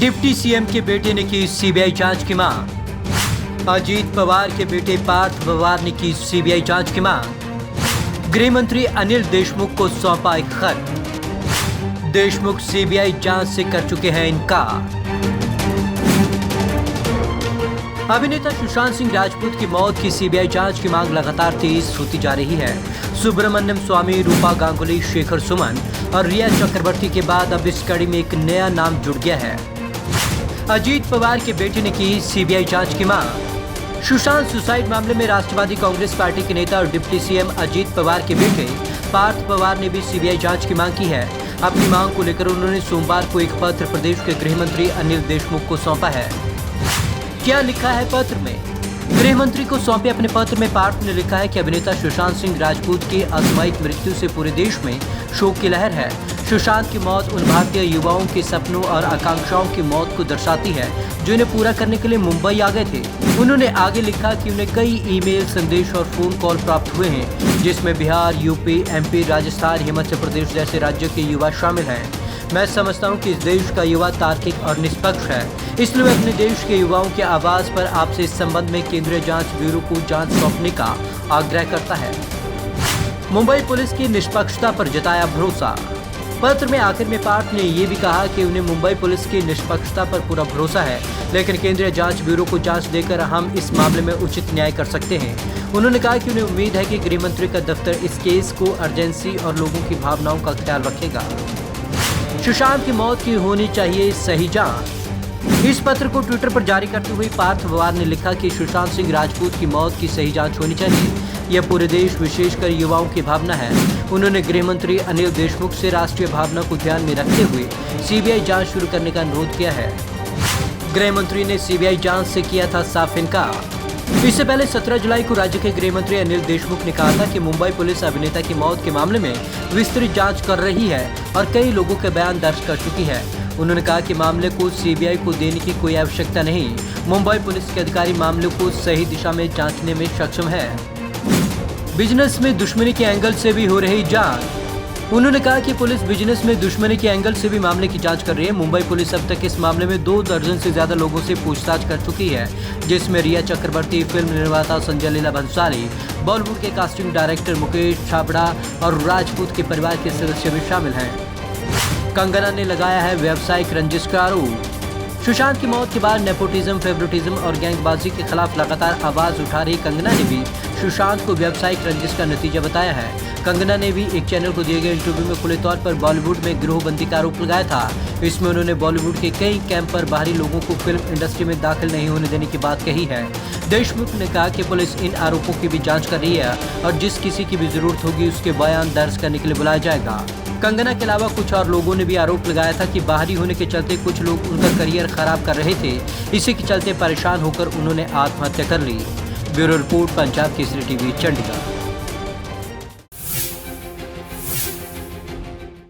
Deputy CM के बेटे ने की सीबीआई जांच की मांग। अजीत पवार के बेटे पार्थ पवार ने की सीबीआई जांच की मांग। गृह मंत्री अनिल देशमुख को सौंपा एक खत। देशमुख सीबीआई जांच से कर चुके हैं इनकार। अभिनेता सुशांत सिंह राजपूत की मौत की सीबीआई जांच की मांग लगातार तेज होती जा रही है। सुब्रमण्यम स्वामी, रूपा गांगुली, शेखर सुमन और रिया चक्रवर्ती के बाद अब इस कड़ी में एक नया नाम जुड़ गया है। अजीत पवार के बेटे ने की सीबीआई जांच की मांग। सुशांत सुसाइड मामले में राष्ट्रवादी कांग्रेस पार्टी के नेता और डिप्टी सीएम अजीत पवार के बेटे पार्थ पवार ने भी सीबीआई जांच की मांग की है। अपनी मांग को लेकर उन्होंने सोमवार को एक पत्र प्रदेश के गृह मंत्री अनिल देशमुख को सौंपा है। क्या लिखा है पत्र में? गृह मंत्री को सौंपे अपने पत्र में पार्थ ने लिखा है कि अभिनेता सुशांत सिंह राजपूत की असामयिक मृत्यु से पूरे देश में शोक की लहर है। सुशांत की मौत उन भारतीय युवाओं के सपनों और आकांक्षाओं की मौत को दर्शाती है जो इन्हें पूरा करने के लिए मुंबई आ गए थे। उन्होंने आगे लिखा कि उन्हें कई ईमेल, संदेश और फोन कॉल प्राप्त हुए हैं, जिसमें बिहार, यूपी, एमपी, राजस्थान, हिमाचल प्रदेश जैसे राज्यों के युवा शामिल हैं। मैं समझता हूं कि इस देश का युवा तार्किक और निष्पक्ष है, इसलिए वह अपने देश के युवाओं के आवाज पर आपसे इस संबंध में केंद्रीय जांच ब्यूरो को जांच सौंपने का आग्रह करता है। मुंबई पुलिस की निष्पक्षता पर जताया भरोसा। पत्र में आखिर में पार्थ ने ये भी कहा कि उन्हें मुंबई पुलिस की निष्पक्षता पर पूरा भरोसा है, लेकिन केंद्रीय जांच ब्यूरो को जांच देकर हम इस मामले में उचित न्याय कर सकते हैं। उन्होंने कहा कि उन्हें उम्मीद है कि गृह मंत्री का दफ्तर इस केस को अर्जेंसी और लोगों की भावनाओं का ख्याल रखेगा। सुशांत की मौत की होनी चाहिए सही जांच। इस पत्र को ट्विटर पर जारी करते हुए पार्थ पवार ने लिखा कि सुशांत सिंह राजपूत की मौत की सही जांच होनी चाहिए। यह पूरे देश, विशेषकर युवाओं की भावना है। उन्होंने गृह मंत्री अनिल देशमुख से राष्ट्रीय भावना को ध्यान में रखते हुए सीबीआई जांच शुरू करने का अनुरोध किया है। गृह मंत्री ने सीबीआई जांच से किया था साफ इनकार। इससे पहले 17 जुलाई को राज्य के गृह मंत्री अनिल देशमुख ने कहा था कि मुंबई पुलिस अभिनेता की मौत के मामले में विस्तृत जांच कर रही है और कई लोगों के बयान दर्ज कर चुकी है। उन्होंने कहा कि मामले को सीबीआई को देने की कोई आवश्यकता नहीं। मुंबई पुलिस के अधिकारी मामले को सही दिशा में जांचने में सक्षम है। बिजनेस में दुश्मनी के एंगल से भी हो रही जांच। उन्होंने कहा कि पुलिस बिजनेस में दुश्मनी के एंगल से भी मामले की जांच कर रही है। मुंबई पुलिस अब तक इस मामले में 2 दर्जन से ज्यादा लोगों से पूछताछ कर चुकी है, जिसमें रिया चक्रवर्ती, फिल्म निर्माता संजय लीला भंसाली, बॉलीवुड के कास्टिंग डायरेक्टर मुकेश छाबड़ा और राजपूत के परिवार के सदस्य भी शामिल हैं। कंगना ने लगाया है व्यावसायिक रंजिश का आरोप। सुशांत की मौत के बाद नेपोटिज्म, फेवरेटिज्म और गैंगबाजी के खिलाफ लगातार आवाज उठा रही कंगना ने भी सुशांत को व्यावसायिक रंजिश का नतीजा बताया है। कंगना ने भी एक चैनल को दिए गए इंटरव्यू में खुले तौर पर बॉलीवुड में गिरोहबंदी का आरोप लगाया था। इसमें उन्होंने बॉलीवुड के कई कैंप पर बाहरी लोगों को फिल्म इंडस्ट्री में दाखिल नहीं होने देने की बात कही है। देशमुख ने कहा कि पुलिस इन आरोपों की भी जाँच कर रही है और जिस किसी की भी जरूरत होगी उसके बयान दर्ज करने के लिए बुलाया जाएगा। कंगना के अलावा कुछ और लोगों ने भी आरोप लगाया था कि बाहरी होने के चलते कुछ लोग उनका करियर खराब कर रहे थे। इसी के चलते परेशान होकर उन्होंने आत्महत्या कर ली। Bureau report, Punjab Kesari TV, Chandigarh.